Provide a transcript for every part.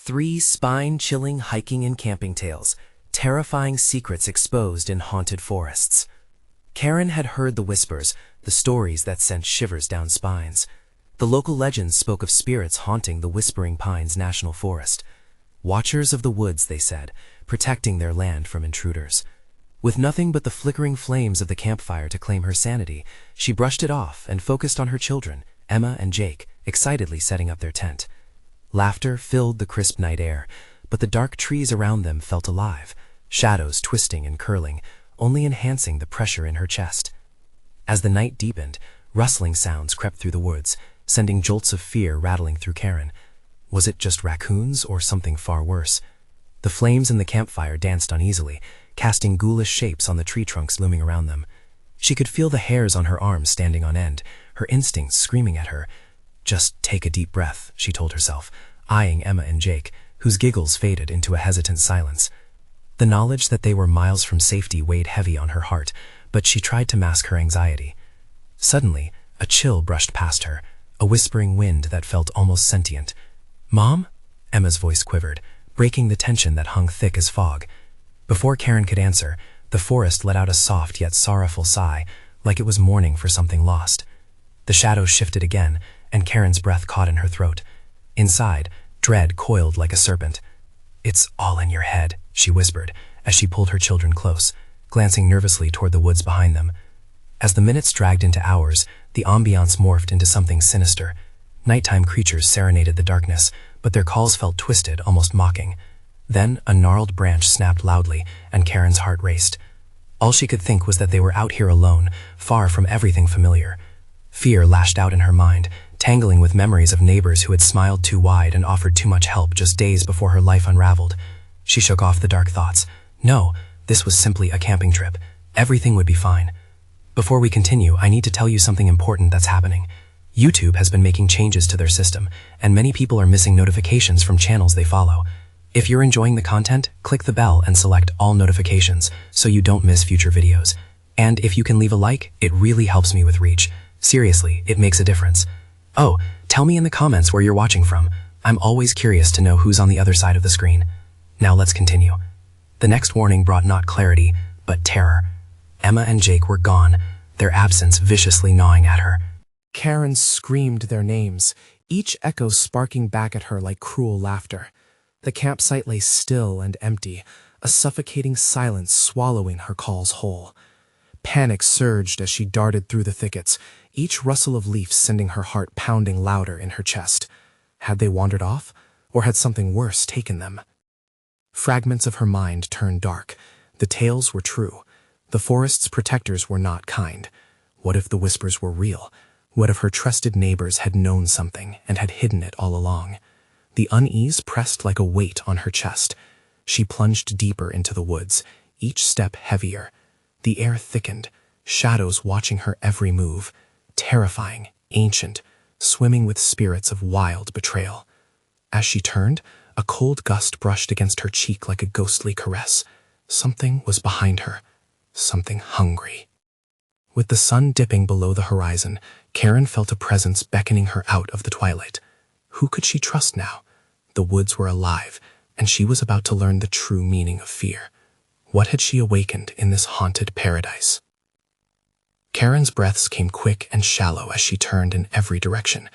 3 spine-chilling hiking and camping tales, terrifying secrets exposed in haunted forests. Karen had heard the whispers, the stories that sent shivers down spines. The local legends spoke of spirits haunting the Whispering Pines National Forest. Watchers of the woods, they said, protecting their land from intruders. With nothing but the flickering flames of the campfire to claim her sanity, she brushed it off and focused on her children, Emma and Jake, excitedly setting up their tent. Laughter filled the crisp night air, but the dark trees around them felt alive, shadows twisting and curling, only enhancing the pressure in her chest. As the night deepened, rustling sounds crept through the woods, sending jolts of fear rattling through Karen. Was it just raccoons or something far worse? The flames in the campfire danced uneasily, casting ghoulish shapes on the tree trunks looming around them. She could feel the hairs on her arms standing on end, her instincts screaming at her. Just take a deep breath, she told herself, eyeing Emma and Jake, whose giggles faded into a hesitant silence. The knowledge that they were miles from safety weighed heavy on her heart, but she tried to mask her anxiety. Suddenly, a chill brushed past her, a whispering wind that felt almost sentient. "Mom?" Emma's voice quivered, breaking the tension that hung thick as fog. Before Karen could answer, the forest let out a soft yet sorrowful sigh, like it was mourning for something lost. The shadows shifted again, and Karen's breath caught in her throat. Inside, dread coiled like a serpent. "It's all in your head," she whispered, as she pulled her children close, glancing nervously toward the woods behind them. As the minutes dragged into hours, the ambiance morphed into something sinister. Nighttime creatures serenaded the darkness, but their calls felt twisted, almost mocking. Then a gnarled branch snapped loudly, and Karen's heart raced. All she could think was that they were out here alone, far from everything familiar. Fear lashed out in her mind, tangling with memories of neighbors who had smiled too wide and offered too much help just days before her life unraveled. She shook off the dark thoughts. No, this was simply a camping trip. Everything would be fine. Before we continue, I need to tell you something important that's happening. YouTube has been making changes to their system, and many people are missing notifications from channels they follow. If you're enjoying the content, click the bell and select all notifications so you don't miss future videos. And if you can leave a like, it really helps me with reach. Seriously, it makes a difference. Oh, tell me in the comments where you're watching from. I'm always curious to know who's on the other side of the screen. Now let's continue. The next warning brought not clarity, but terror. Emma and Jake were gone, their absence viciously gnawing at her. Karen screamed their names, each echo sparking back at her like cruel laughter. The campsite lay still and empty, a suffocating silence swallowing her calls whole. Panic surged as she darted through the thickets, each rustle of leaf sending her heart pounding louder in her chest. Had they wandered off, or had something worse taken them? Fragments of her mind turned dark. The tales were true. The forest's protectors were not kind. What if the whispers were real? What if her trusted neighbors had known something and had hidden it all along? The unease pressed like a weight on her chest. She plunged deeper into the woods, each step heavier. The air thickened, shadows watching her every move, terrifying, ancient, swimming with spirits of wild betrayal. As she turned, a cold gust brushed against her cheek like a ghostly caress. Something was behind her, something hungry. With the sun dipping below the horizon, Karen felt a presence beckoning her out of the twilight. Who could she trust now? The woods were alive, and she was about to learn the true meaning of fear. What had she awakened in this haunted paradise? Karen's breaths came quick and shallow as she turned in every direction.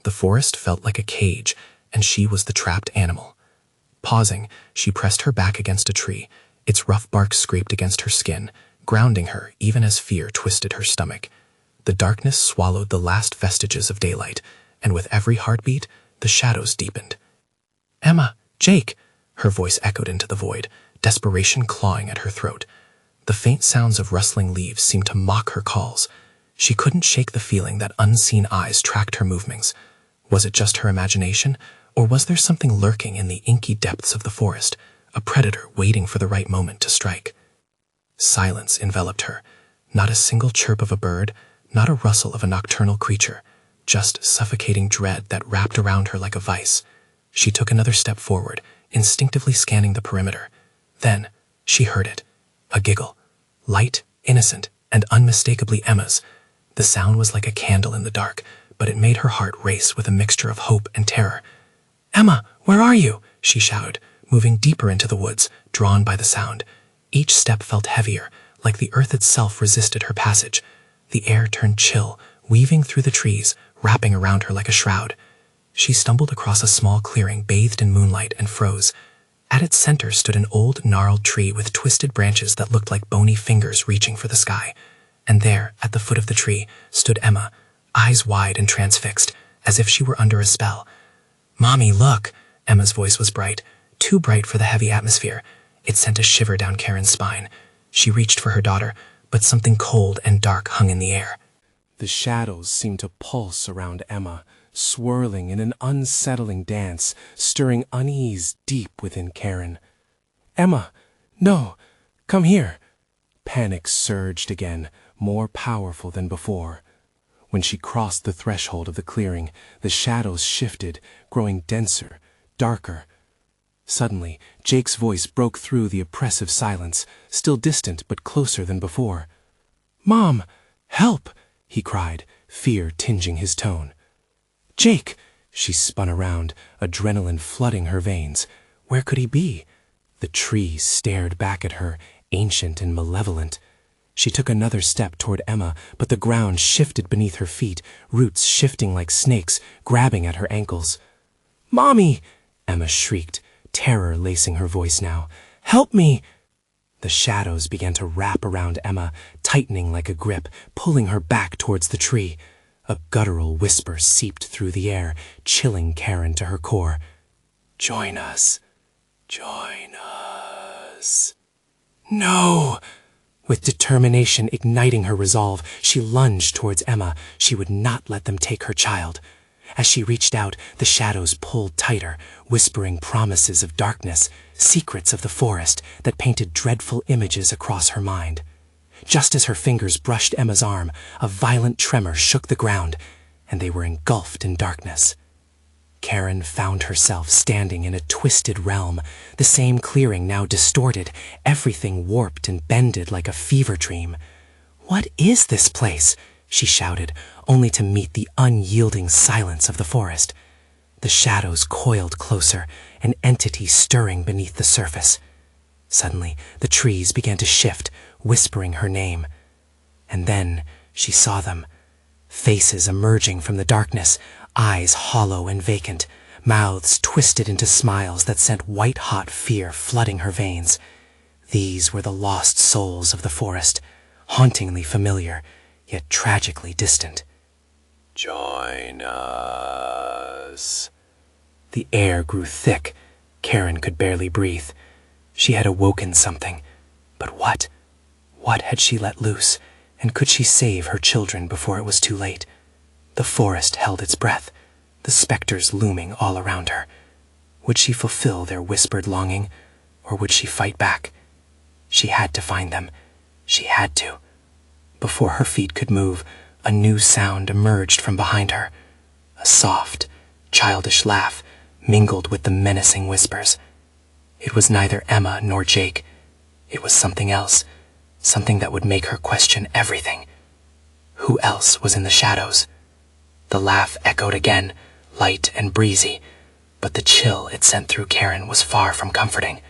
The forest felt like a cage, and she was the trapped animal. Pausing, she pressed her back against a tree. Its rough bark scraped against her skin, grounding her even as fear twisted her stomach. The darkness swallowed the last vestiges of daylight, and with every heartbeat, the shadows deepened. "Emma! Jake!" Her voice echoed into the void, desperation clawing at her throat. The faint sounds of rustling leaves seemed to mock her calls. She couldn't shake the feeling that unseen eyes tracked her movements. Was it just her imagination, or was there something lurking in the inky depths of the forest, a predator waiting for the right moment to strike? Silence enveloped her. Not a single chirp of a bird, not a rustle of a nocturnal creature, just suffocating dread that wrapped around her like a vice. She took another step forward, instinctively scanning the perimeter. Then she heard it. A giggle. Light, innocent, and unmistakably Emma's. The sound was like a candle in the dark, but it made her heart race with a mixture of hope and terror. "Emma, where are you?" she shouted, moving deeper into the woods, drawn by the sound. Each step felt heavier, like the earth itself resisted her passage. The air turned chill, weaving through the trees, wrapping around her like a shroud. She stumbled across a small clearing bathed in moonlight and froze. At its center stood an old, gnarled tree with twisted branches that looked like bony fingers reaching for the sky. And there, at the foot of the tree, stood Emma, eyes wide and transfixed, as if she were under a spell. "Mommy, look!" Emma's voice was bright, too bright for the heavy atmosphere. It sent a shiver down Karen's spine. She reached for her daughter, but something cold and dark hung in the air. The shadows seemed to pulse around Emma, swirling in an unsettling dance, stirring unease deep within Karen. "Emma, no, come here." Panic surged again, more powerful than before. When she crossed the threshold of the clearing, the shadows shifted, growing denser, darker. Suddenly, Jake's voice broke through the oppressive silence, still distant but closer than before. "Mom, help!" he cried, fear tinging his tone. "Jake!" She spun around, adrenaline flooding her veins. Where could he be? The tree stared back at her, ancient and malevolent. She took another step toward Emma, but the ground shifted beneath her feet, roots shifting like snakes, grabbing at her ankles. "Mommy!" Emma shrieked, terror lacing her voice now. "Help me!" The shadows began to wrap around Emma, tightening like a grip, pulling her back towards the tree. A guttural whisper seeped through the air, chilling Karen to her core. "Join us. Join us." "No!" With determination igniting her resolve, she lunged towards Emma. She would not let them take her child. As she reached out, the shadows pulled tighter, whispering promises of darkness, secrets of the forest that painted dreadful images across her mind. Just as her fingers brushed Emma's arm, a violent tremor shook the ground, and they were engulfed in darkness. Karen found herself standing in a twisted realm, the same clearing now distorted, everything warped and bended like a fever dream. "What is this place?" she shouted, only to meet the unyielding silence of the forest. The shadows coiled closer, an entity stirring beneath the surface. Suddenly, the trees began to shift, whispering her name. And then she saw them. Faces emerging from the darkness, eyes hollow and vacant, mouths twisted into smiles that sent white-hot fear flooding her veins. These were the lost souls of the forest, hauntingly familiar, yet tragically distant. "Join us." The air grew thick. Karen could barely breathe. She had awoken something. But what? What had she let loose? And could she save her children before it was too late? The forest held its breath, the specters looming all around her. Would she fulfill their whispered longing, or would she fight back? She had to find them. She had to. Before her feet could move, a new sound emerged from behind her. A soft, childish laugh mingled with the menacing whispers. It was neither Emma nor Jake. It was something else, something that would make her question everything. Who else was in the shadows? The laugh echoed again, light and breezy, but the chill it sent through Karen was far from comforting.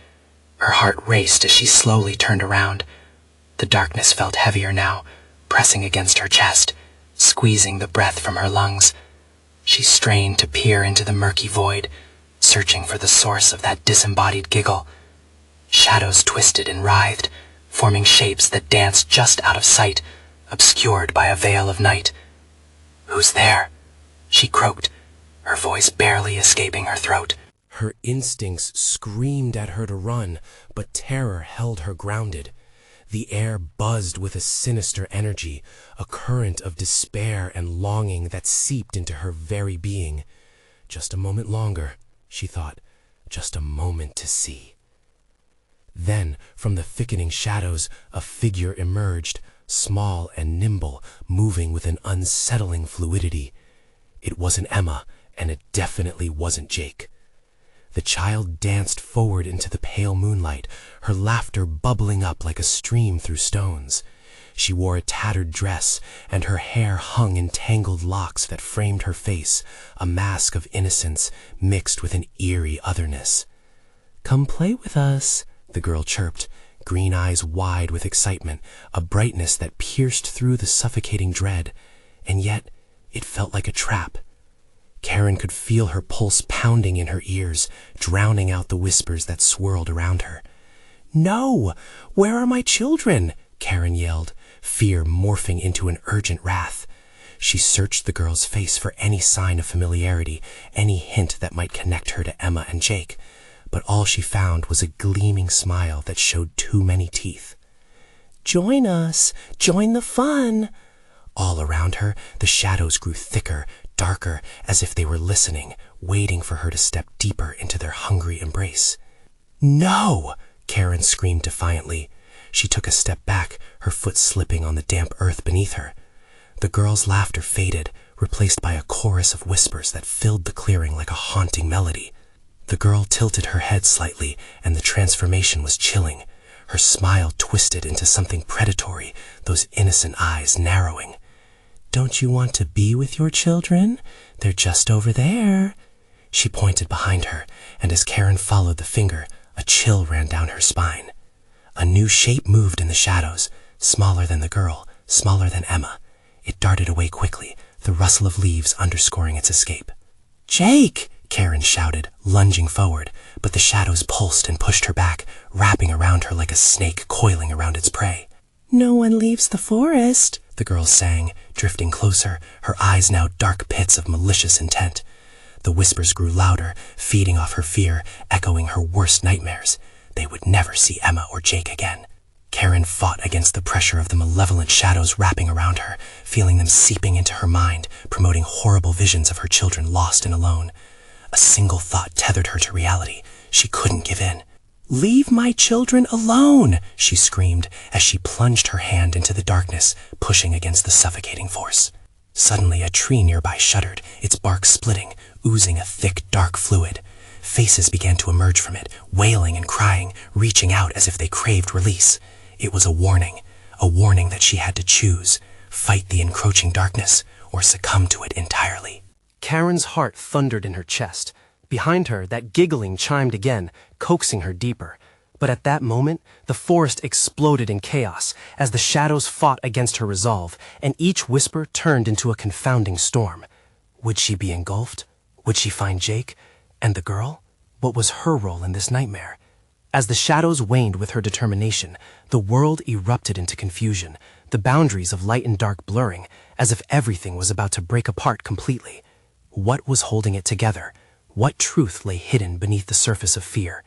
Her heart raced as she slowly turned around. The darkness felt heavier now, pressing against her chest, squeezing the breath from her lungs. She strained to peer into the murky void, searching for the source of that disembodied giggle. Shadows twisted and writhed, forming shapes that danced just out of sight, obscured by a veil of night. "Who's there?" she croaked, her voice barely escaping her throat. Her instincts screamed at her to run, but terror held her grounded. The air buzzed with a sinister energy, a current of despair and longing that seeped into her very being. Just a moment longer, she thought, just a moment to see. Then, from the thickening shadows, a figure emerged, small and nimble, moving with an unsettling fluidity. It wasn't Emma, and it definitely wasn't Jake. The child danced forward into the pale moonlight, her laughter bubbling up like a stream through stones. She wore a tattered dress, and her hair hung in tangled locks that framed her face, a mask of innocence mixed with an eerie otherness. Come play with us, the girl chirped, green eyes wide with excitement, a brightness that pierced through the suffocating dread, and yet it felt like a trap. Karen could feel her pulse pounding in her ears, drowning out the whispers that swirled around her. "No! Where are my children?" Karen yelled, fear morphing into an urgent wrath. She searched the girl's face for any sign of familiarity, any hint that might connect her to Emma and Jake, but all she found was a gleaming smile that showed too many teeth. "Join us! Join the fun!" All around her, the shadows grew thicker, darker, as if they were listening, waiting for her to step deeper into their hungry embrace. "No!" Karen screamed defiantly. She took a step back, her foot slipping on the damp earth beneath her. The girl's laughter faded, replaced by a chorus of whispers that filled the clearing like a haunting melody. The girl tilted her head slightly, and the transformation was chilling. Her smile twisted into something predatory, those innocent eyes narrowing. "Don't you want to be with your children? They're just over there." She pointed behind her, and as Karen followed the finger, a chill ran down her spine. A new shape moved in the shadows, smaller than the girl, smaller than Emma. It darted away quickly, the rustle of leaves underscoring its escape. "Jake!" Karen shouted, lunging forward, but the shadows pulsed and pushed her back, wrapping around her like a snake coiling around its prey. "No one leaves the forest," the girl sang, drifting closer, her eyes now dark pits of malicious intent. The whispers grew louder, feeding off her fear, echoing her worst nightmares. They would never see Emma or Jake again. Karen fought against the pressure of the malevolent shadows wrapping around her, feeling them seeping into her mind, promoting horrible visions of her children lost and alone. A single thought tethered her to reality. She couldn't give in. "Leave my children alone!" she screamed as she plunged her hand into the darkness, pushing against the suffocating force. Suddenly, a tree nearby shuddered, its bark splitting, oozing a thick, dark fluid. Faces began to emerge from it, wailing and crying, reaching out as if they craved release. It was a warning that she had to choose, fight the encroaching darkness or succumb to it entirely. Karen's heart thundered in her chest. Behind her, that giggling chimed again, coaxing her deeper. But at that moment, the forest exploded in chaos as the shadows fought against her resolve, and each whisper turned into a confounding storm. Would she be engulfed? Would she find Jake? And the girl? What was her role in this nightmare? As the shadows waned with her determination, the world erupted into confusion, the boundaries of light and dark blurring, as if everything was about to break apart completely. What was holding it together? What truth lay hidden beneath the surface of fear?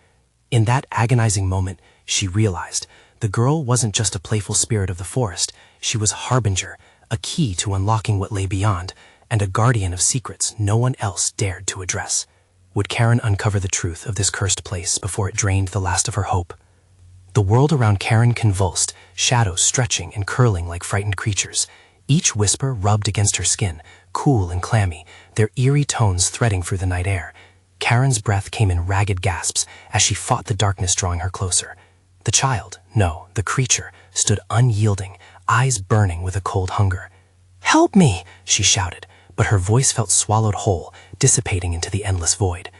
In that agonizing moment, she realized the girl wasn't just a playful spirit of the forest. She was a harbinger, a key to unlocking what lay beyond, and a guardian of secrets no one else dared to address. Would Karen uncover the truth of this cursed place before it drained the last of her hope? The world around Karen convulsed, shadows stretching and curling like frightened creatures. Each whisper rubbed against her skin, cool and clammy, their eerie tones threading through the night air. Karen's breath came in ragged gasps as she fought the darkness drawing her closer. The child, no, the creature, stood unyielding, eyes burning with a cold hunger. "Help me!" she shouted, but her voice felt swallowed whole, dissipating into the endless void.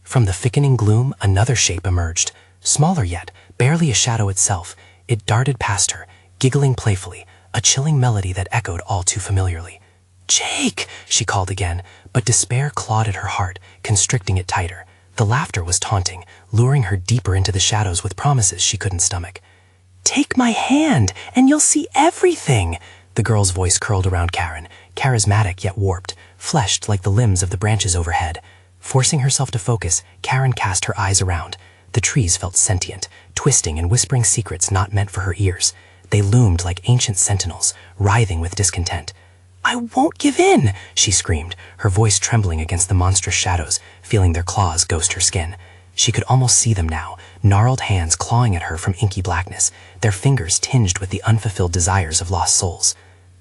From the thickening gloom, another shape emerged. Smaller yet, barely a shadow itself, it darted past her, giggling playfully, a chilling melody that echoed all too familiarly. "Jake!" she called again, but despair clawed at her heart, constricting it tighter. The laughter was taunting, luring her deeper into the shadows with promises she couldn't stomach. "Take my hand, and you'll see everything!" The girl's voice curled around Karen, charismatic yet warped, fleshed like the limbs of the branches overhead. Forcing herself to focus, Karen cast her eyes around. The trees felt sentient, twisting and whispering secrets not meant for her ears. They loomed like ancient sentinels, writhing with discontent. "I won't give in!" she screamed, her voice trembling against the monstrous shadows, feeling their claws ghost her skin. She could almost see them now, gnarled hands clawing at her from inky blackness, their fingers tinged with the unfulfilled desires of lost souls.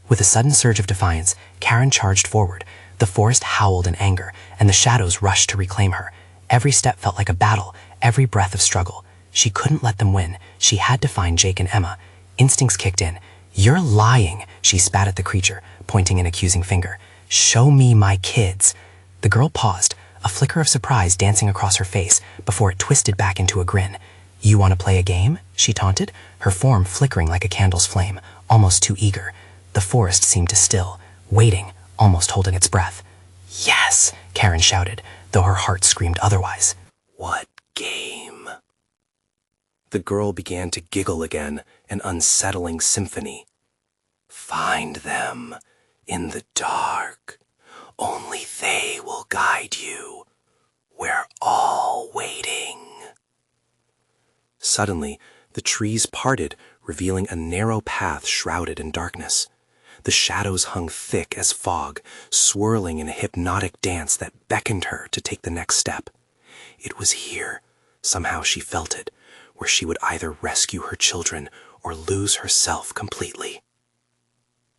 With a sudden surge of defiance, Karen charged forward. The forest howled in anger, and the shadows rushed to reclaim her. Every step felt like a battle, every breath of struggle. She couldn't let them win. She had to find Jake and Emma. Instincts kicked in. "You're lying," she spat at the creature, pointing an accusing finger. "Show me my kids." The girl paused, a flicker of surprise dancing across her face before it twisted back into a grin. "You want to play a game?" she taunted, her form flickering like a candle's flame, almost too eager. The forest seemed to still, waiting, almost holding its breath. "Yes," Karen shouted, though her heart screamed otherwise. What game? The girl began to giggle again, an unsettling symphony. Find them in the dark. Only they will guide you. We're all waiting. Suddenly, the trees parted, revealing a narrow path shrouded in darkness. The shadows hung thick as fog, swirling in a hypnotic dance that beckoned her to take the next step. It was here, somehow she felt it, where she would either rescue her children or lose herself completely.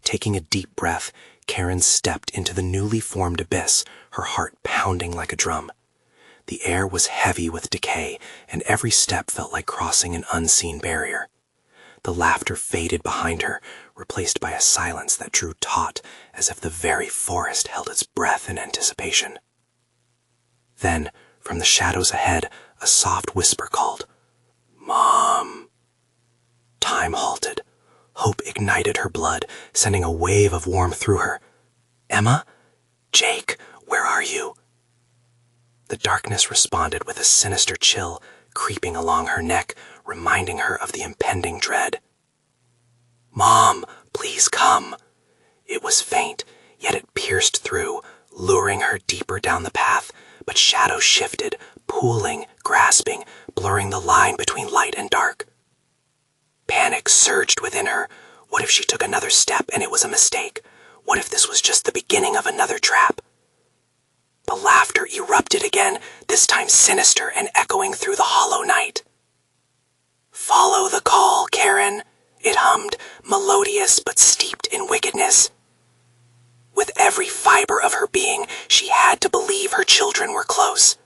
Taking a deep breath, Karen stepped into the newly formed abyss, her heart pounding like a drum. The air was heavy with decay, and every step felt like crossing an unseen barrier. The laughter faded behind her, replaced by a silence that drew taut, as if the very forest held its breath in anticipation. Then, from the shadows ahead, a soft whisper called, "Mom." Time halted. Hope ignited her blood, sending a wave of warmth through her. "Emma? Jake, where are you?" The darkness responded with a sinister chill, creeping along her neck, reminding her of the impending dread. "Mom, please come." It was faint, yet it pierced through, luring her deeper down the path, but shadows shifted, pooling, grasping, blurring the line between light and dark. Panic surged within her. What if she took another step and it was a mistake? What if this was just the beginning of another trap? The laughter erupted again, this time sinister and echoing through the hollow night. "Follow the call, Karen," it hummed, melodious but steeped in wickedness. With every fiber of her being, she had to believe her children were close.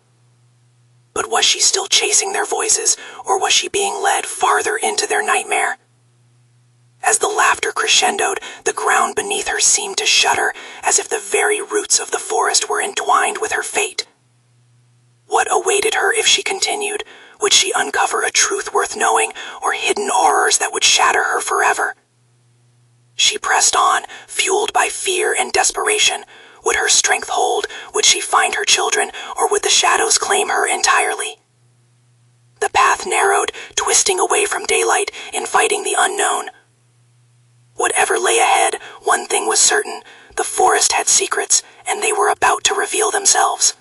But was she still chasing their voices, or was she being led farther into their nightmare? As the laughter crescendoed, the ground beneath her seemed to shudder, as if the very roots of the forest were entwined with her fate. What awaited her if she continued? Would she uncover a truth worth knowing, or hidden horrors that would shatter her forever? She pressed on, fueled by fear and desperation. Would her strength hold? Would she find her children, or would the shadows claim her entirely? The path narrowed, twisting away from daylight, inviting the unknown. Whatever lay ahead, one thing was certain: the forest had secrets, and they were about to reveal themselves.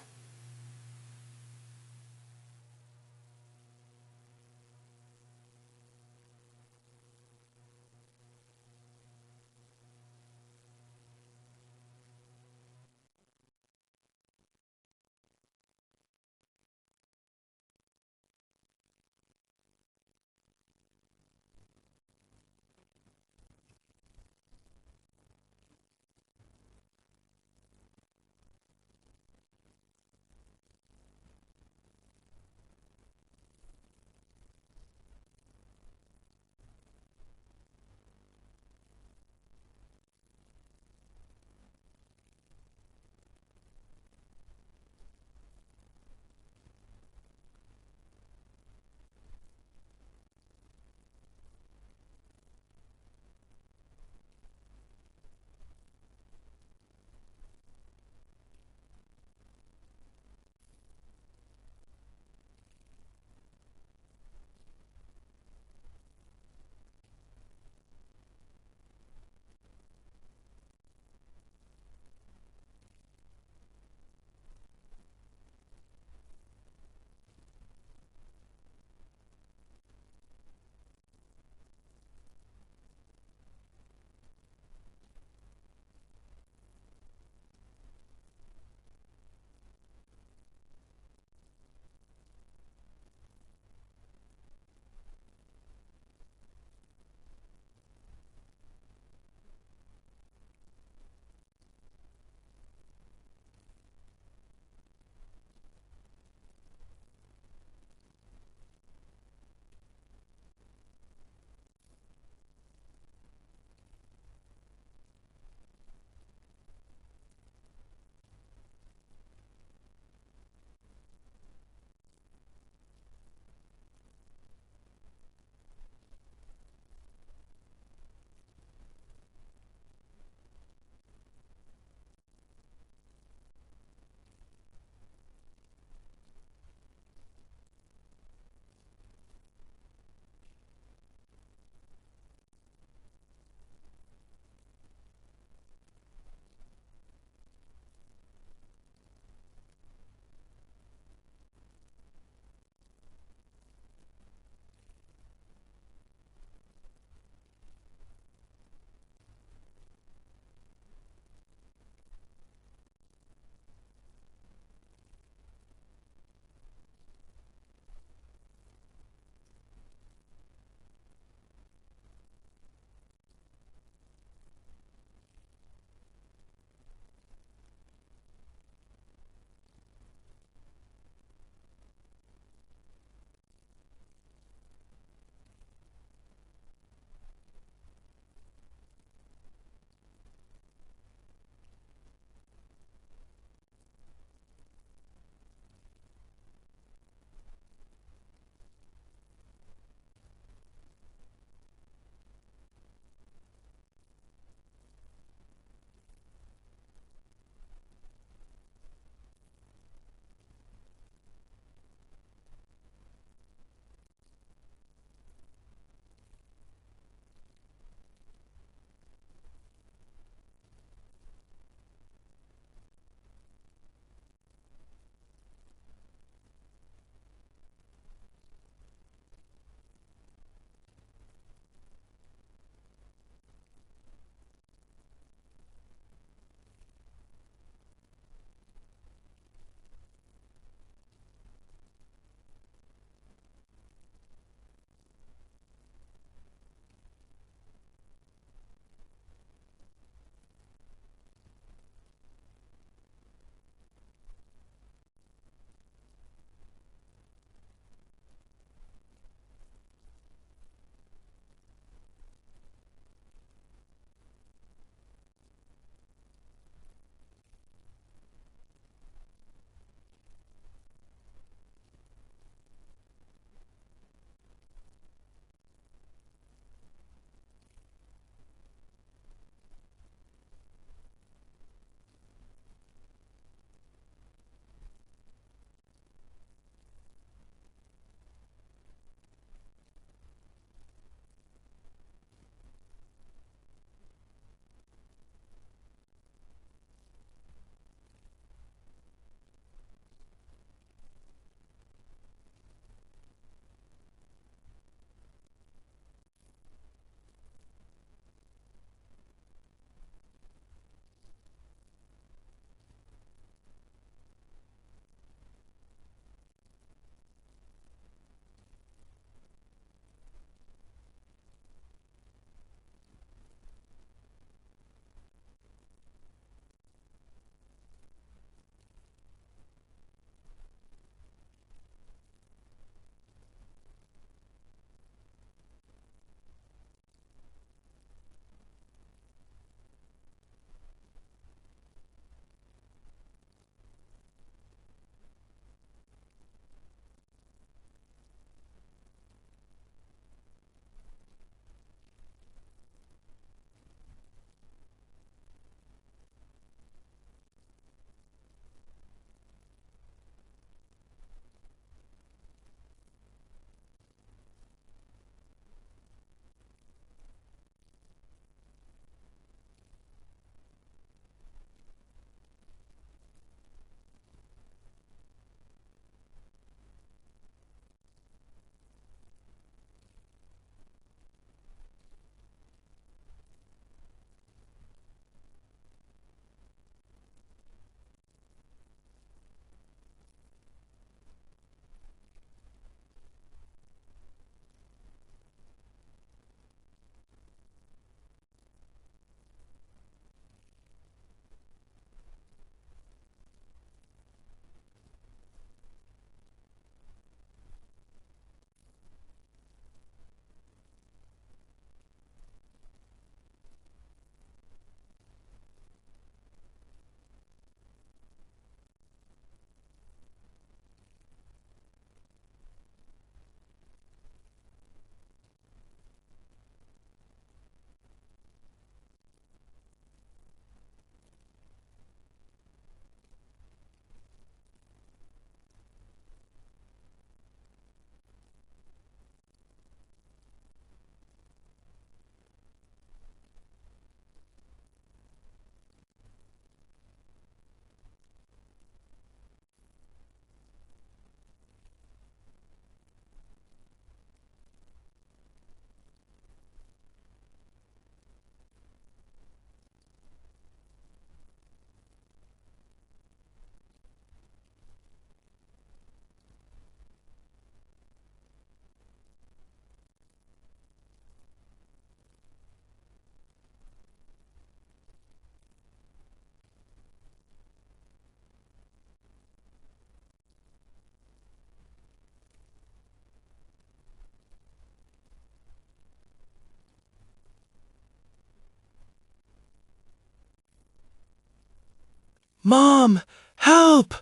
"Mom, help!"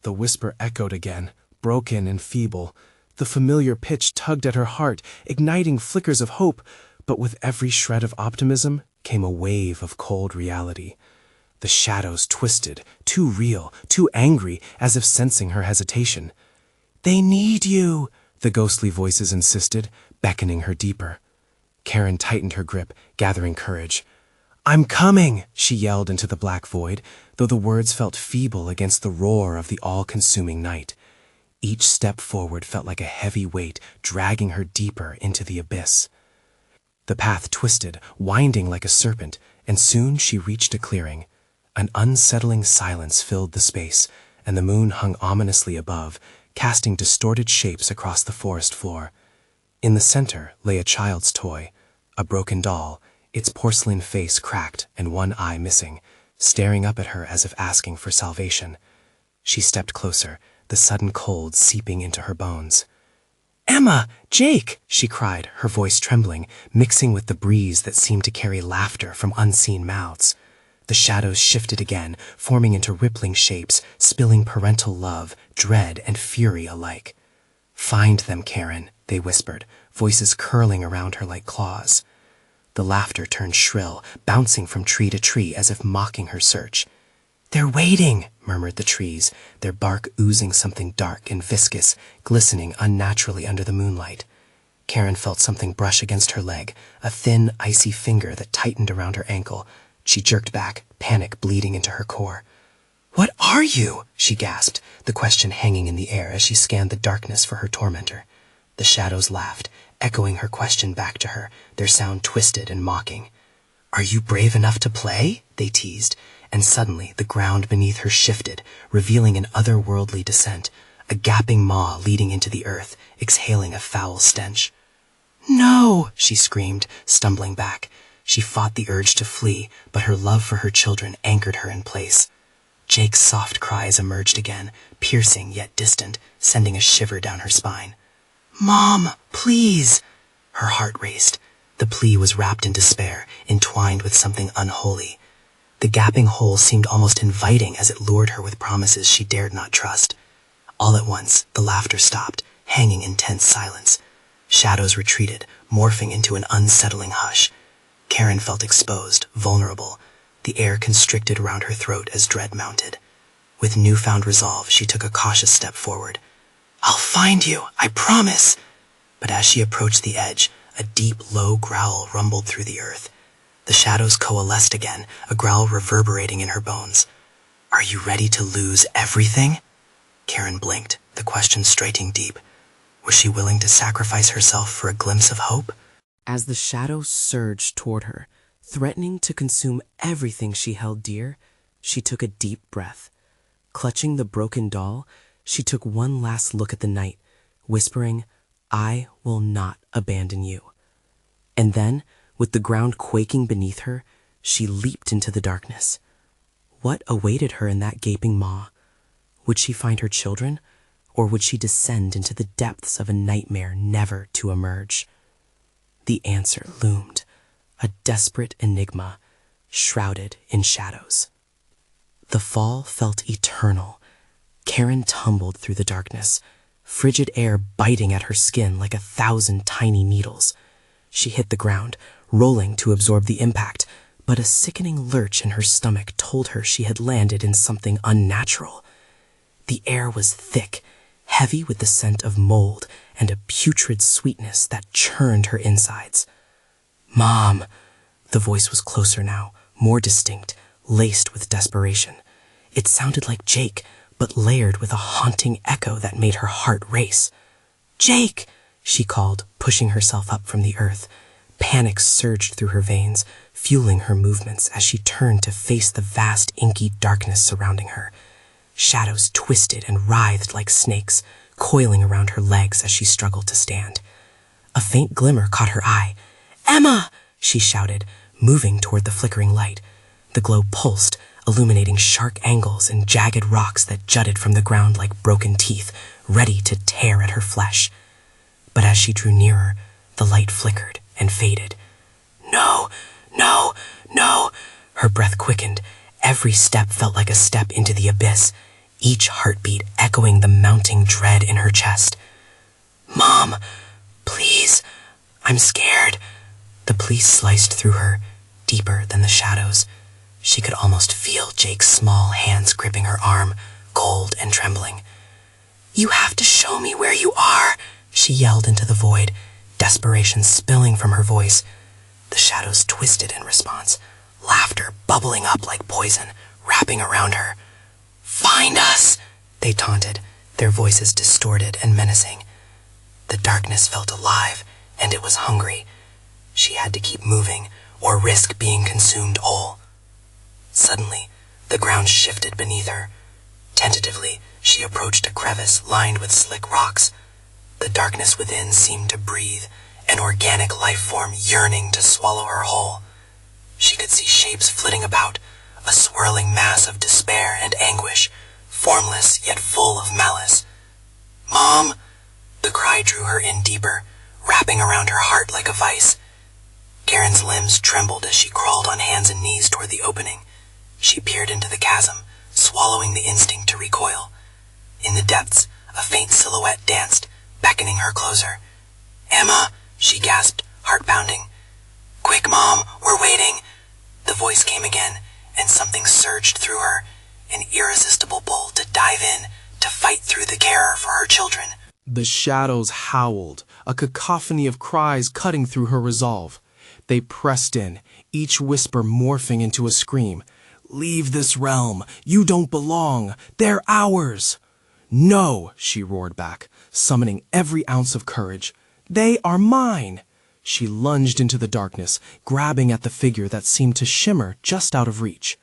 The whisper echoed again, broken and feeble. The familiar pitch tugged at her heart, igniting flickers of hope, but with every shred of optimism came a wave of cold reality. The shadows twisted, too real, too angry, as if sensing her hesitation. "They need you," the ghostly voices insisted, beckoning her deeper. Karen tightened her grip, gathering courage. "I'm coming," she yelled into the black void, though the words felt feeble against the roar of the all-consuming night. Each step forward felt like a heavy weight dragging her deeper into the abyss. The path twisted, winding like a serpent, and soon she reached a clearing. An unsettling silence filled the space, and the moon hung ominously above, casting distorted shapes across the forest floor. In the center lay a child's toy, a broken doll, its porcelain face cracked and one eye missing, staring up at her as if asking for salvation. She stepped closer, the sudden cold seeping into her bones. "Emma! Jake!" she cried, her voice trembling, mixing with the breeze that seemed to carry laughter from unseen mouths. The shadows shifted again, forming into rippling shapes, spilling parental love, dread, and fury alike. "Find them, Karen," they whispered, voices curling around her like claws. The laughter turned shrill, bouncing from tree to tree as if mocking her search. "They're waiting," murmured the trees, their bark oozing something dark and viscous, glistening unnaturally under the moonlight. Karen felt something brush against her leg, a thin, icy finger that tightened around her ankle. She jerked back, panic bleeding into her core. "What are you?" she gasped, the question hanging in the air as she scanned the darkness for her tormentor. The shadows laughed, echoing her question back to her, their sound twisted and mocking. "Are you brave enough to play?" they teased, and suddenly the ground beneath her shifted, revealing an otherworldly descent, a gaping maw leading into the earth, exhaling a foul stench. "No!" she screamed, stumbling back. She fought the urge to flee, but her love for her children anchored her in place. Jake's soft cries emerged again, piercing yet distant, sending a shiver down her spine. "Mom, please!" Her heart raced. The plea was wrapped in despair, entwined with something unholy. The gaping hole seemed almost inviting as it lured her with promises she dared not trust. All at once, the laughter stopped, hanging in tense silence. Shadows retreated, morphing into an unsettling hush. Karen felt exposed, vulnerable. The air constricted around her throat as dread mounted. With newfound resolve, she took a cautious step forward. "I'll find you, I promise!" But as she approached the edge, a deep, low growl rumbled through the earth. The shadows coalesced again, a growl reverberating in her bones. "Are you ready to lose everything?" Karen blinked, the question striking deep. Was she willing to sacrifice herself for a glimpse of hope? As the shadows surged toward her, threatening to consume everything she held dear, she took a deep breath. Clutching the broken doll, she took one last look at the night, whispering, "I will not abandon you." And then, with the ground quaking beneath her, she leaped into the darkness. What awaited her in that gaping maw? Would she find her children, or would she descend into the depths of a nightmare never to emerge? The answer loomed, a desperate enigma, shrouded in shadows. The fall felt eternal. Karen tumbled through the darkness, frigid air biting at her skin like 1,000 tiny needles. She hit the ground, rolling to absorb the impact, but a sickening lurch in her stomach told her she had landed in something unnatural. The air was thick, heavy with the scent of mold and a putrid sweetness that churned her insides. "Mom!" The voice was closer now, more distinct, laced with desperation. It sounded like Jake, but layered with a haunting echo that made her heart race. "Jake!" she called, pushing herself up from the earth. Panic surged through her veins, fueling her movements as she turned to face the vast inky darkness surrounding her. Shadows twisted and writhed like snakes, coiling around her legs as she struggled to stand. A faint glimmer caught her eye. "Emma!" she shouted, moving toward the flickering light. The glow pulsed, illuminating sharp angles and jagged rocks that jutted from the ground like broken teeth, ready to tear at her flesh. But as she drew nearer, the light flickered and faded. "No, no, no!" Her breath quickened. Every step felt like a step into the abyss, each heartbeat echoing the mounting dread in her chest. "Mom, please, I'm scared." The police sliced through her, deeper than the shadows. She could almost feel Jake's small hands gripping her arm, cold and trembling. "You have to show me where you are," she yelled into the void, desperation spilling from her voice. The shadows twisted in response, laughter bubbling up like poison, wrapping around her. "Find us," they taunted, their voices distorted and menacing. The darkness felt alive, and it was hungry. She had to keep moving, or risk being consumed whole. Suddenly, the ground shifted beneath her. Tentatively, she approached a crevice lined with slick rocks. The darkness within seemed to breathe, an organic life form yearning to swallow her whole. She could see shapes flitting about, a swirling mass of despair and anguish, formless yet full of malice. "Mom!" The cry drew her in deeper, wrapping around her heart like a vice. Karen's limbs trembled as she crawled on hands and knees toward the opening. She peered into the chasm, swallowing the instinct to recoil. In the depths, a faint silhouette danced, beckoning her closer. "Emma!" she gasped, heart pounding. "Quick, Mom, we're waiting." The voice came again, and something surged through her, an irresistible pull to dive in, to fight through the terror for her children. The shadows howled, a cacophony of cries cutting through her resolve. They pressed in, each whisper morphing into a scream. "Leave this realm! You don't belong! They're ours!" "No!" she roared back, summoning every ounce of courage. "They are mine!" She lunged into the darkness, grabbing at the figure that seemed to shimmer just out of reach.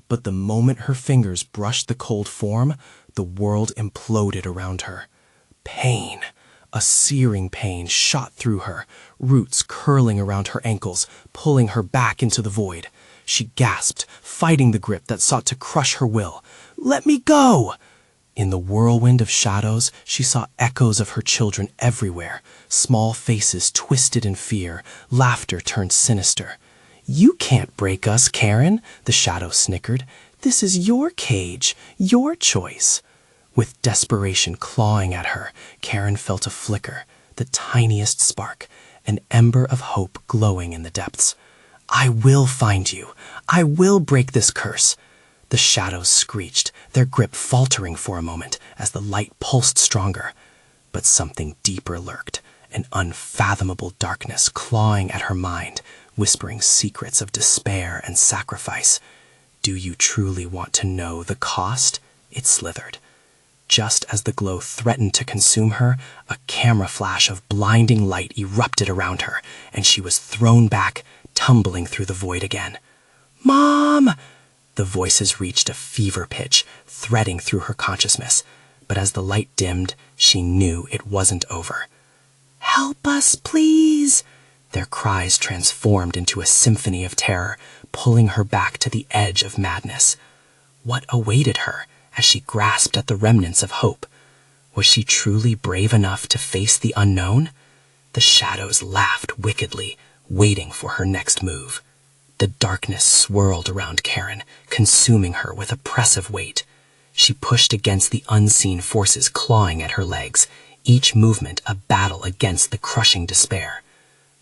But the moment her fingers brushed the cold form, the world imploded around her. Pain, a searing pain, shot through her, roots curling around her ankles, pulling her back into the void. She gasped, fighting the grip that sought to crush her will. "Let me go!" In the whirlwind of shadows, she saw echoes of her children everywhere, small faces twisted in fear, laughter turned sinister. "You can't break us, Karen," the shadow snickered. "This is your cage, your choice." With desperation clawing at her, Karen felt a flicker, the tiniest spark, an ember of hope glowing in the depths. "I will find you. I will break this curse." The shadows screeched, their grip faltering for a moment as the light pulsed stronger. But something deeper lurked, an unfathomable darkness clawing at her mind, whispering secrets of despair and sacrifice. "Do you truly want to know the cost?" It slithered. Just as the glow threatened to consume her, a camera flash of blinding light erupted around her, and she was thrown back, tumbling through the void again. "Mom!" The voices reached a fever pitch, threading through her consciousness, but as the light dimmed, she knew it wasn't over. "Help us, please!" Their cries transformed into a symphony of terror, pulling her back to the edge of madness. What awaited her as she grasped at the remnants of hope? Was she truly brave enough to face the unknown? The shadows laughed wickedly, waiting for her next move. The darkness swirled around Karen, consuming her with oppressive weight. She pushed against the unseen forces clawing at her legs, each movement a battle against the crushing despair.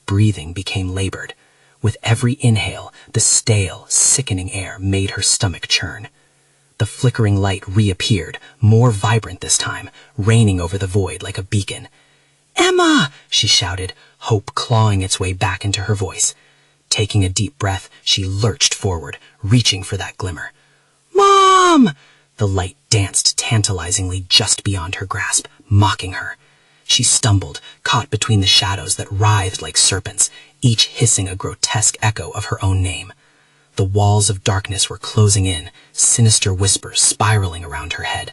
Breathing became labored. With every inhale, the stale, sickening air made her stomach churn. The flickering light reappeared, more vibrant this time, raining over the void like a beacon. "Emma!" she shouted, hope clawing its way back into her voice. Taking a deep breath, she lurched forward, reaching for that glimmer. "Mom!" The light danced tantalizingly just beyond her grasp, mocking her. She stumbled, caught between the shadows that writhed like serpents, each hissing a grotesque echo of her own name. The walls of darkness were closing in, sinister whispers spiraling around her head.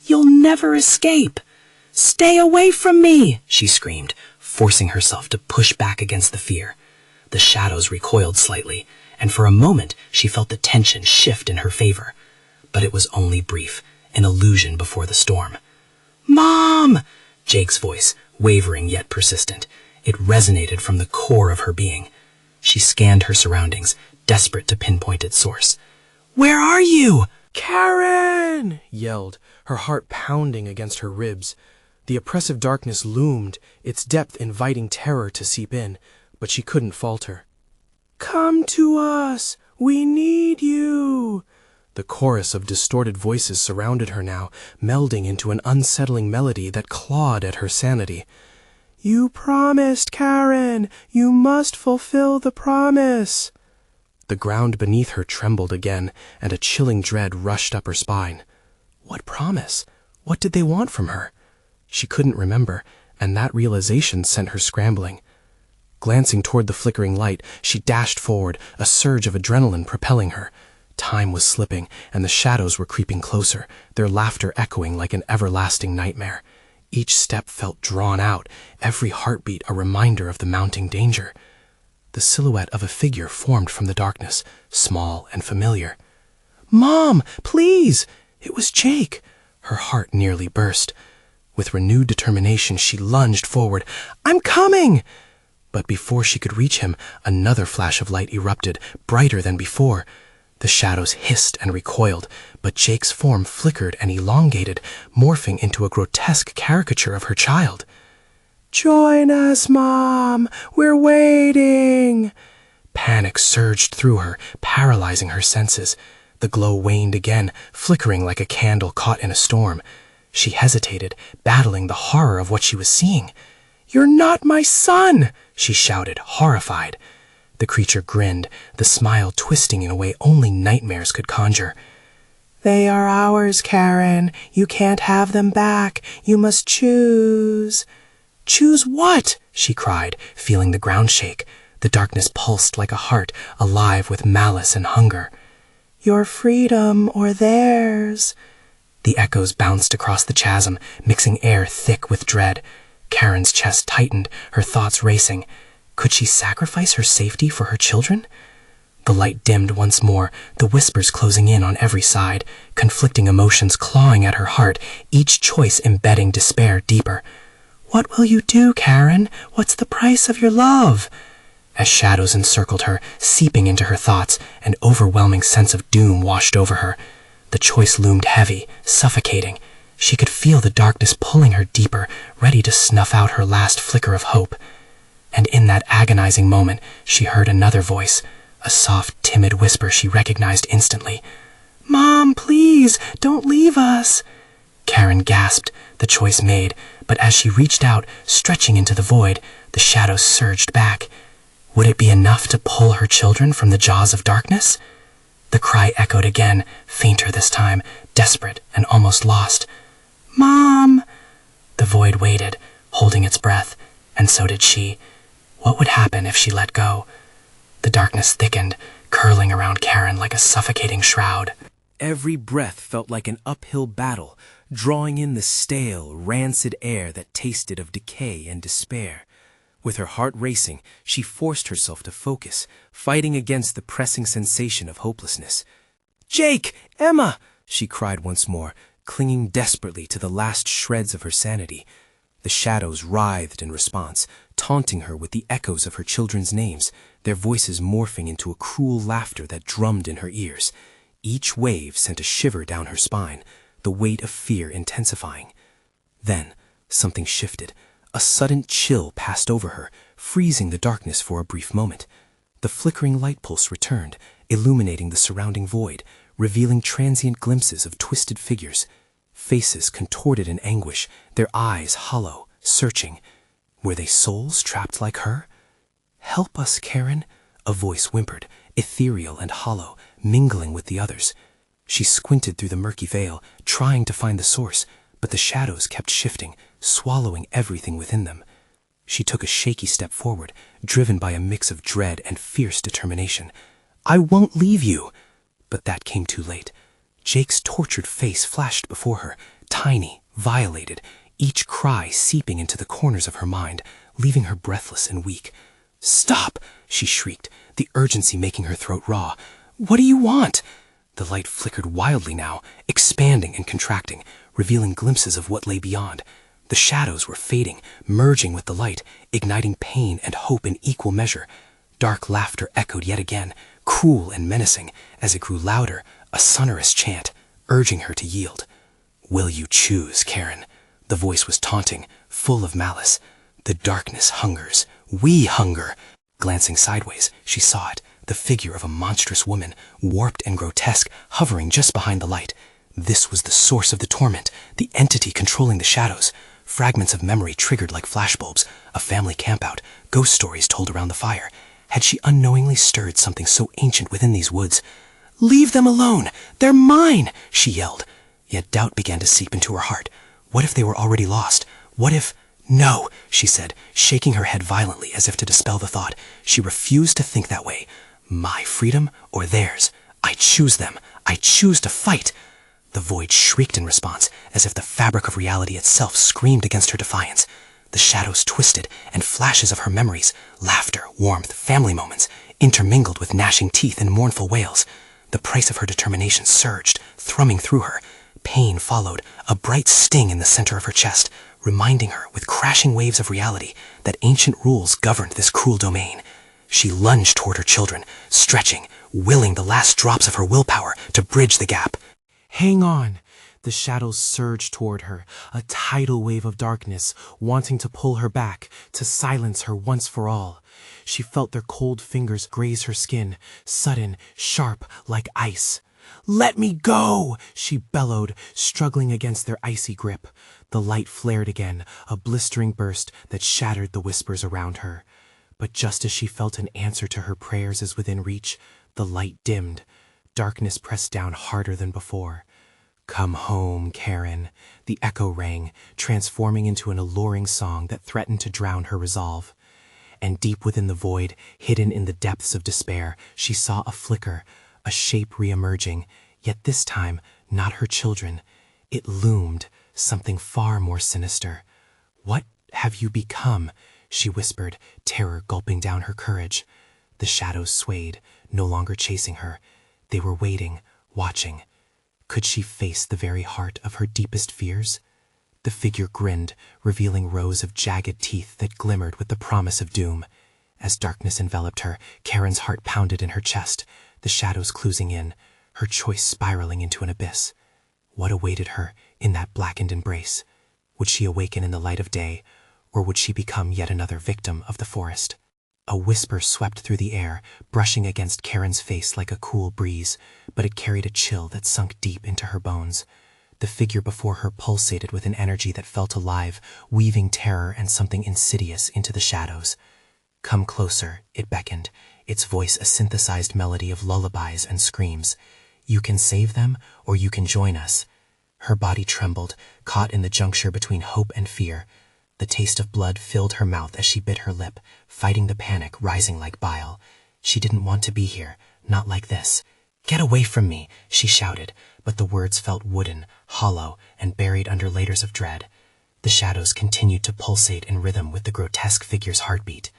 "You'll never escape! Stay away from me!" she screamed, forcing herself to push back against the fear. The shadows recoiled slightly, and for a moment she felt the tension shift in her favor. But it was only brief, an illusion before the storm. "Mom!" Jake's voice, wavering yet persistent. It resonated from the core of her being. She scanned her surroundings, desperate to pinpoint its source. Where are you? Karen! Yelled, her heart pounding against her ribs. The oppressive darkness loomed, its depth inviting terror to seep in, but she couldn't falter. Come to us! We need you! The chorus of distorted voices surrounded her now, melding into an unsettling melody that clawed at her sanity. You promised, Karen! You must fulfill the promise! The ground beneath her trembled again, and a chilling dread rushed up her spine. What promise? What did they want from her? She couldn't remember, and that realization sent her scrambling. Glancing toward the flickering light, she dashed forward, a surge of adrenaline propelling her. Time was slipping, and the shadows were creeping closer, their laughter echoing like an everlasting nightmare. Each step felt drawn out, every heartbeat a reminder of the mounting danger. The silhouette of a figure formed from the darkness, small and familiar. Mom, please! It was Jake. Her heart nearly burst. With renewed determination, she lunged forward. I'm coming! But before she could reach him, another flash of light erupted, brighter than before. The shadows hissed and recoiled, but Jake's form flickered and elongated, morphing into a grotesque caricature of her child. Join us, Mom! We're waiting! Panic surged through her, paralyzing her senses. The glow waned again, flickering like a candle caught in a storm. She hesitated, battling the horror of what she was seeing. You're not my son! She shouted, horrified. The creature grinned, the smile twisting in a way only nightmares could conjure. They are ours, Karen. You can't have them back. You must choose. Choose what? She cried, feeling the ground shake. The darkness pulsed like a heart, alive with malice and hunger. Your freedom or theirs. The echoes bounced across the chasm, mixing air thick with dread. Karen's chest tightened, her thoughts racing. Could she sacrifice her safety for her children? The light dimmed once more, the whispers closing in on every side, conflicting emotions clawing at her heart, each choice embedding despair deeper. What will you do, Karen? What's the price of your love? As shadows encircled her, seeping into her thoughts, an overwhelming sense of doom washed over her. The choice loomed heavy, suffocating. She could feel the darkness pulling her deeper, ready to snuff out her last flicker of hope. And in that agonizing moment, she heard another voice, a soft, timid whisper she recognized instantly. Mom, please, don't leave us. Karen gasped, the choice made, but as she reached out, stretching into the void, the shadows surged back. Would it be enough to pull her children from the jaws of darkness? The cry echoed again, fainter this time, desperate and almost lost. Mom! The void waited, holding its breath, and so did she. What would happen if she let go? The darkness thickened, curling around Karen like a suffocating shroud. Every breath felt like an uphill battle, drawing in the stale, rancid air that tasted of decay and despair. With her heart racing, she forced herself to focus, fighting against the pressing sensation of hopelessness. Jake! Emma! She cried once more, clinging desperately to the last shreds of her sanity. The shadows writhed in response, taunting her with the echoes of her children's names, their voices morphing into a cruel laughter that drummed in her ears. Each wave sent a shiver down her spine, the weight of fear intensifying. Then, something shifted. A sudden chill passed over her, freezing the darkness for a brief moment. The flickering light pulse returned, illuminating the surrounding void, revealing transient glimpses of twisted figures. Faces contorted in anguish, their eyes hollow, searching. Were they souls trapped like her? Help us, Karen, a voice whimpered, ethereal and hollow, mingling with the others. She squinted through the murky veil, trying to find the source, but the shadows kept shifting, swallowing everything within them. She took a shaky step forward, driven by a mix of dread and fierce determination. I won't leave you! But that came too late. Jake's tortured face flashed before her, tiny, violated, each cry seeping into the corners of her mind, leaving her breathless and weak. Stop! She shrieked, the urgency making her throat raw. What do you want? The light flickered wildly now, expanding and contracting, revealing glimpses of what lay beyond. The shadows were fading, merging with the light, igniting pain and hope in equal measure. Dark laughter echoed yet again, cruel and menacing. As it grew louder, a sonorous chant, urging her to yield. "Will you choose, Karen?" The voice was taunting, full of malice. "The darkness hungers. We hunger." Glancing sideways, she saw it, the figure of a monstrous woman, warped and grotesque, hovering just behind the light. This was the source of the torment, the entity controlling the shadows. Fragments of memory triggered like flashbulbs, a family campout, ghost stories told around the fire. Had she unknowingly stirred something so ancient within these woods? "Leave them alone! They're mine!" she yelled. Yet doubt began to seep into her heart. What if they were already lost? What if— "No," she said, shaking her head violently as if to dispel the thought. She refused to think that way. My freedom or theirs? I choose them. I choose to fight. The void shrieked in response, as if the fabric of reality itself screamed against her defiance. The shadows twisted, and flashes of her memories, laughter, warmth, family moments, intermingled with gnashing teeth and mournful wails. The price of her determination surged, thrumming through her. Pain followed, a bright sting in the center of her chest, reminding her, with crashing waves of reality, that ancient rules governed this cruel domain. She lunged toward her children, stretching, willing the last drops of her willpower to bridge the gap. Hang on! The shadows surged toward her, a tidal wave of darkness, wanting to pull her back, to silence her once for all. She felt their cold fingers graze her skin, sudden, sharp, like ice. "Let me go!" she bellowed, struggling against their icy grip. The light flared again, a blistering burst that shattered the whispers around her. But just as she felt an answer to her prayers is within reach, the light dimmed. Darkness pressed down harder than before. "Come home, Karen," the echo rang, transforming into an alluring song that threatened to drown her resolve. And deep within the void, hidden in the depths of despair, she saw a flicker, a shape re-emerging, yet this time not her children. It loomed, something far more sinister. "What have you become?" she whispered, terror gulping down her courage. The shadows swayed, no longer chasing her. They were waiting, watching. Could she face the very heart of her deepest fears? The figure grinned, revealing rows of jagged teeth that glimmered with the promise of doom. As darkness enveloped her, Karen's heart pounded in her chest, the shadows closing in, her choice spiraling into an abyss. What awaited her in that blackened embrace? Would she awaken in the light of day, or would she become yet another victim of the forest? A whisper swept through the air, brushing against Karen's face like a cool breeze, but it carried a chill that sunk deep into her bones. The figure before her pulsated with an energy that felt alive, weaving terror and something insidious into the shadows. "Come closer," it beckoned, its voice a synthesized melody of lullabies and screams. "You can save them, or you can join us." Her body trembled, caught in the juncture between hope and fear. The taste of blood filled her mouth as she bit her lip, fighting the panic rising like bile. She didn't want to be here, not like this. "Get away from me," she shouted, but the words felt wooden, hollow, and buried under layers of dread. The shadows continued to pulsate in rhythm with the grotesque figure's heartbeat.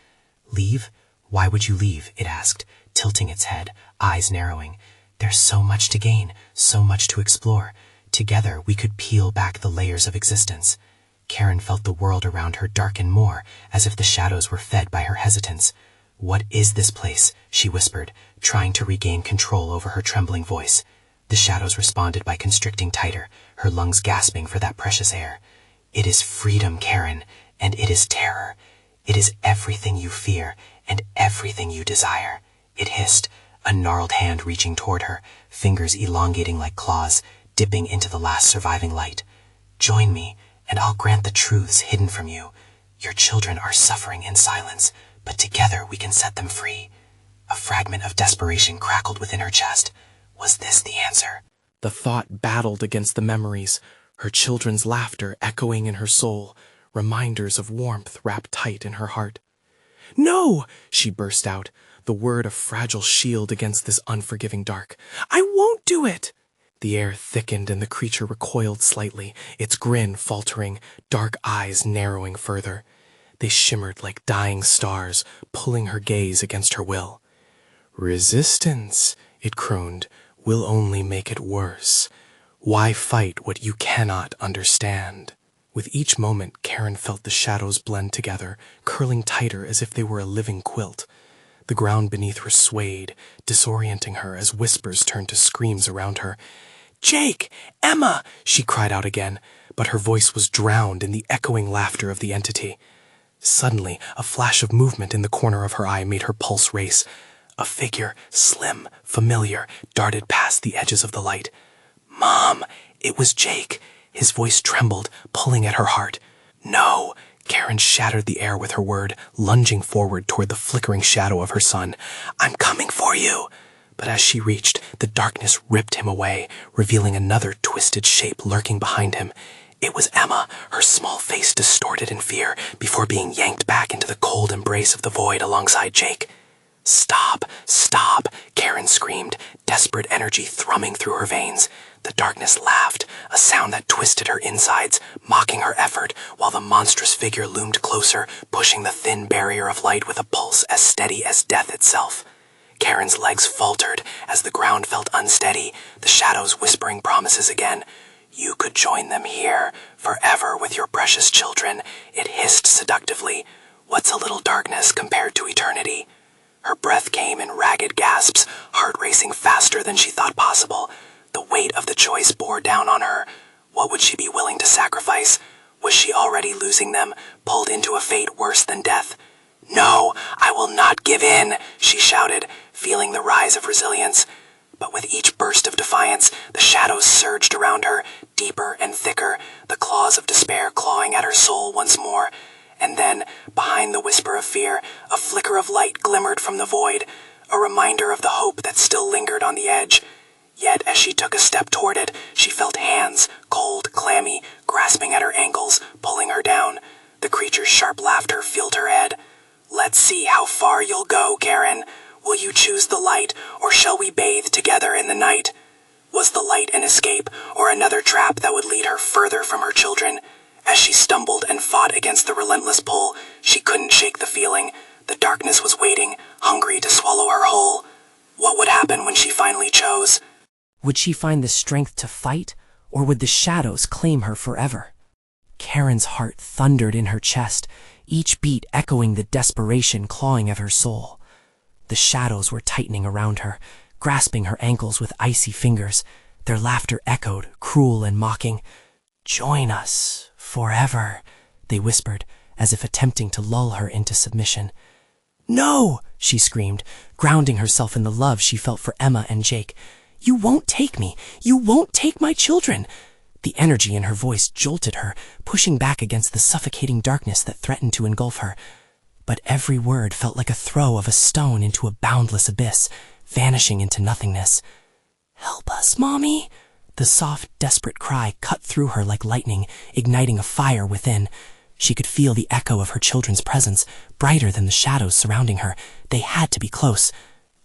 "Leave? Why would you leave?" it asked, tilting its head, eyes narrowing. "There's so much to gain, so much to explore. Together we could peel back the layers of existence." Karen felt the world around her darken more, as if the shadows were fed by her hesitance. "What is this place?" she whispered, trying to regain control over her trembling voice. The shadows responded by constricting tighter, her lungs gasping for that precious air. "It is freedom, Karen, and it is terror. It is everything you fear and everything you desire," it hissed, a gnarled hand reaching toward her, fingers elongating like claws, dipping into the last surviving light. "Join me, and I'll grant the truths hidden from you. Your children are suffering in silence, but together we can set them free." A fragment of desperation crackled within her chest. Was this the answer? The thought battled against the memories, her children's laughter echoing in her soul, reminders of warmth wrapped tight in her heart. "No!" she burst out, the word a fragile shield against this unforgiving dark. "I won't do it!" The air thickened and the creature recoiled slightly, its grin faltering, dark eyes narrowing further. They shimmered like dying stars, pulling her gaze against her will. "Resistance," it crooned, "will only make it worse. Why fight what you cannot understand?" With each moment, Karen felt the shadows blend together, curling tighter as if they were a living quilt. The ground beneath her swayed, disorienting her as whispers turned to screams around her. "Jake! Emma!" she cried out again, but her voice was drowned in the echoing laughter of the entity. Suddenly, a flash of movement in the corner of her eye made her pulse race. A figure, slim, familiar, darted past the edges of the light. "Mom!" It was Jake. His voice trembled, pulling at her heart. "No!" Karen shattered the air with her word, lunging forward toward the flickering shadow of her son. "I'm coming for you!" But as she reached, the darkness ripped him away, revealing another twisted shape lurking behind him. It was Emma, her small face distorted in fear, before being yanked back into the cold embrace of the void alongside Jake. "Stop! Stop!" Karen screamed, desperate energy thrumming through her veins. The darkness laughed, a sound that twisted her insides, mocking her effort, while the monstrous figure loomed closer, pushing the thin barrier of light with a pulse as steady as death itself. Karen's legs faltered as the ground felt unsteady, the shadows whispering promises again. "You could join them here, forever with your precious children," it hissed seductively. "What's a little darkness compared to eternity?" Her breath came in ragged gasps, heart racing faster than she thought possible. The weight of the choice bore down on her. What would she be willing to sacrifice? Was she already losing them, pulled into a fate worse than death? "No, I will not give in," she shouted, feeling the rise of resilience. But with each burst of defiance, the shadows surged around her, deeper and thicker, the claws of despair clawing at her soul once more. And then, behind the whisper of fear, a flicker of light glimmered from the void, a reminder of the hope that still lingered on the edge. Yet as she took a step toward it, she felt hands, cold, clammy, grasping at her ankles, pulling her down. The creature's sharp laughter filled her head. "Let's see how far you'll go, Karen. Will you choose the light, or shall we bathe together in the night?" Was the light an escape, or another trap that would lead her further from her children? As she stumbled and fought against the relentless pull, she couldn't shake the feeling. The darkness was waiting, hungry to swallow her whole. What would happen when she finally chose? Would she find the strength to fight, or would the shadows claim her forever? Karen's heart thundered in her chest, each beat echoing the desperation clawing at her soul. The shadows were tightening around her, grasping her ankles with icy fingers. Their laughter echoed, cruel and mocking. "Join us, forever," they whispered, as if attempting to lull her into submission. "No!" she screamed, grounding herself in the love she felt for Emma and Jake. "You won't take me! You won't take my children!" The energy in her voice jolted her, pushing back against the suffocating darkness that threatened to engulf her. But every word felt like a throw of a stone into a boundless abyss, vanishing into nothingness. "Help us, Mommy!" The soft, desperate cry cut through her like lightning, igniting a fire within. She could feel the echo of her children's presence, brighter than the shadows surrounding her. They had to be close.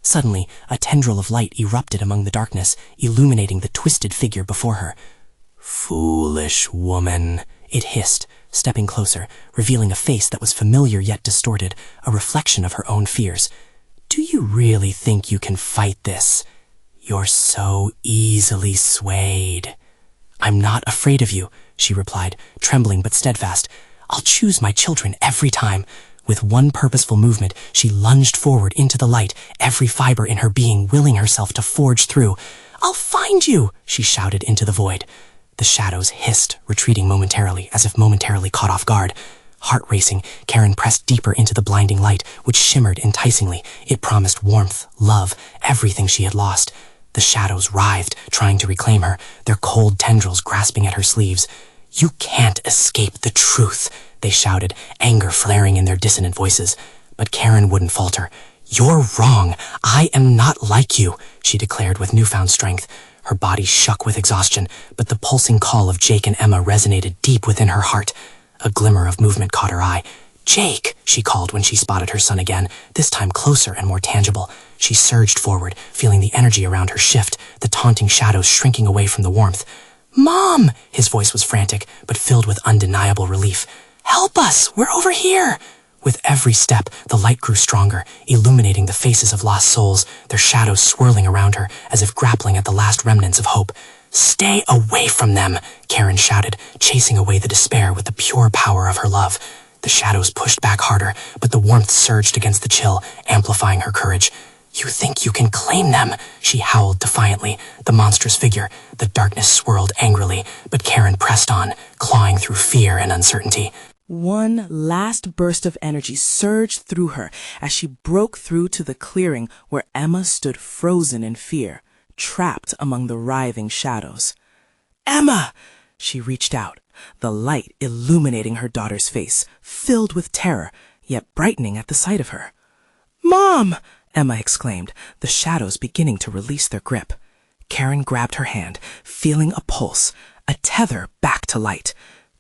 Suddenly, a tendril of light erupted among the darkness, illuminating the twisted figure before her. "Foolish woman," it hissed, stepping closer, revealing a face that was familiar yet distorted, a reflection of her own fears. "Do you really think you can fight this? You're so easily swayed." "I'm not afraid of you," she replied, trembling but steadfast. "I'll choose my children every time." With one purposeful movement, she lunged forward into the light, every fiber in her being willing herself to forge through. "I'll find you!" she shouted into the void. The shadows hissed, retreating momentarily, as if momentarily caught off guard. Heart racing, Karen pressed deeper into the blinding light, which shimmered enticingly. It promised warmth, love, everything she had lost. The shadows writhed, trying to reclaim her, their cold tendrils grasping at her sleeves. "You can't escape the truth," they shouted, anger flaring in their dissonant voices. But Karen wouldn't falter. "You're wrong. I am not like you," she declared with newfound strength. Her body shook with exhaustion, but the pulsing call of Jake and Emma resonated deep within her heart. A glimmer of movement caught her eye. "Jake," she called when she spotted her son again, this time closer and more tangible. She surged forward, feeling the energy around her shift, the taunting shadows shrinking away from the warmth. "Mom!" His voice was frantic, but filled with undeniable relief. "Help us! We're over here!" With every step, the light grew stronger, illuminating the faces of lost souls, their shadows swirling around her, as if grappling at the last remnants of hope. "Stay away from them!" Karen shouted, chasing away the despair with the pure power of her love. The shadows pushed back harder, but the warmth surged against the chill, amplifying her courage. "You think you can claim them?" she howled defiantly. The monstrous figure, the darkness swirled angrily, but Karen pressed on, clawing through fear and uncertainty. One last burst of energy surged through her as she broke through to the clearing where Emma stood frozen in fear, trapped among the writhing shadows. "Emma!" She reached out, the light illuminating her daughter's face, filled with terror, yet brightening at the sight of her. "Mom!" Emma exclaimed, the shadows beginning to release their grip. Karen grabbed her hand, feeling a pulse, a tether back to light.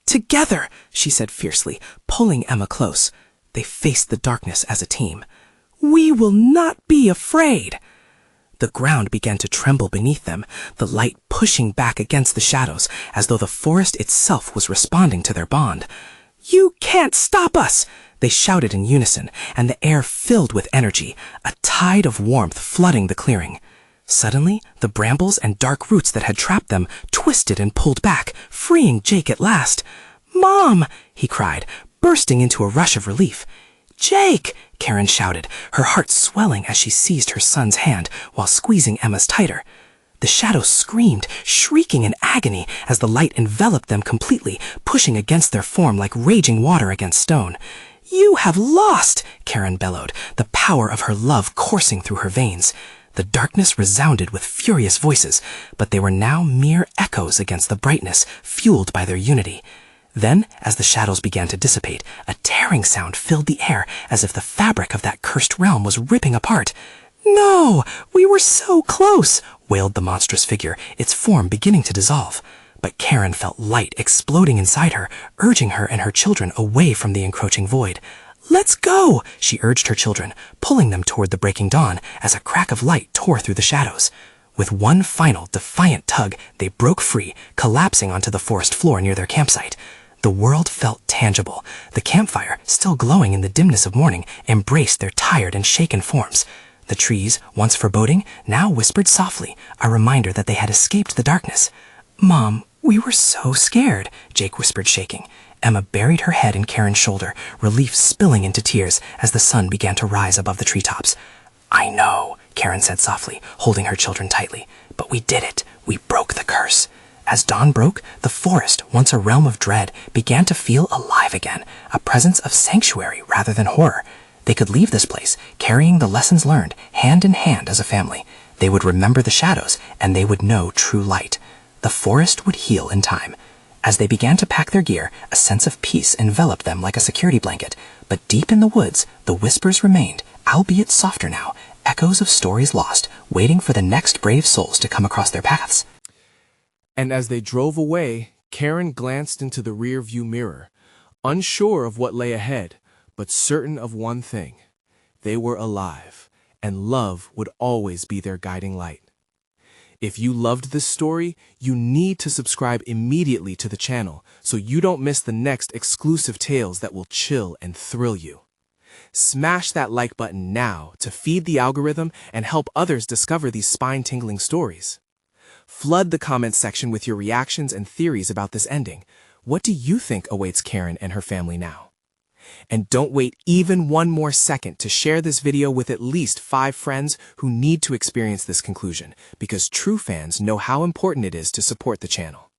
"Together!" she said fiercely, pulling Emma close. They faced the darkness as a team. "We will not be afraid!" The ground began to tremble beneath them, the light pushing back against the shadows, as though the forest itself was responding to their bond. "You can't stop us!" They shouted in unison, and the air filled with energy, a tide of warmth flooding the clearing. Suddenly, the brambles and dark roots that had trapped them twisted and pulled back, freeing Jake at last. "Mom!" he cried, bursting into a rush of relief. "Jake!" Karen shouted, her heart swelling as she seized her son's hand while squeezing Emma's tighter. The shadows screamed, shrieking in agony as the light enveloped them completely, pushing against their form like raging water against stone. "You have lost!" Karen bellowed, the power of her love coursing through her veins. The darkness resounded with furious voices, but they were now mere echoes against the brightness, fueled by their unity. Then, as the shadows began to dissipate, a tearing sound filled the air as if the fabric of that cursed realm was ripping apart. "No! We were so close!" wailed the monstrous figure, its form beginning to dissolve. But Karen felt light exploding inside her, urging her and her children away from the encroaching void. "Let's go!" she urged her children, pulling them toward the breaking dawn as a crack of light tore through the shadows. With one final, defiant tug, they broke free, collapsing onto the forest floor near their campsite. The world felt tangible. The campfire, still glowing in the dimness of morning, embraced their tired and shaken forms. The trees, once foreboding, now whispered softly, a reminder that they had escaped the darkness. "Mom, we were so scared," Jake whispered, shaking. Emma buried her head in Karen's shoulder, relief spilling into tears as the sun began to rise above the treetops. "I know," Karen said softly, holding her children tightly. "But we did it. We broke the curse." As dawn broke, the forest, once a realm of dread, began to feel alive again, a presence of sanctuary rather than horror. They could leave this place, carrying the lessons learned, hand in hand as a family. They would remember the shadows, and they would know true light. The forest would heal in time. As they began to pack their gear, a sense of peace enveloped them like a security blanket. But deep in the woods, the whispers remained, albeit softer now, echoes of stories lost, waiting for the next brave souls to come across their paths. And as they drove away, Karen glanced into the rear-view mirror, unsure of what lay ahead, but certain of one thing. They were alive, and love would always be their guiding light. If you loved this story, you need to subscribe immediately to the channel so you don't miss the next exclusive tales that will chill and thrill you. Smash that like button now to feed the algorithm and help others discover these spine-tingling stories. Flood the comments section with your reactions and theories about this ending. What do you think awaits Karen and her family now? And don't wait even one more second to share this video with at least 5 friends who need to experience this conclusion, because true fans know how important it is to support the channel.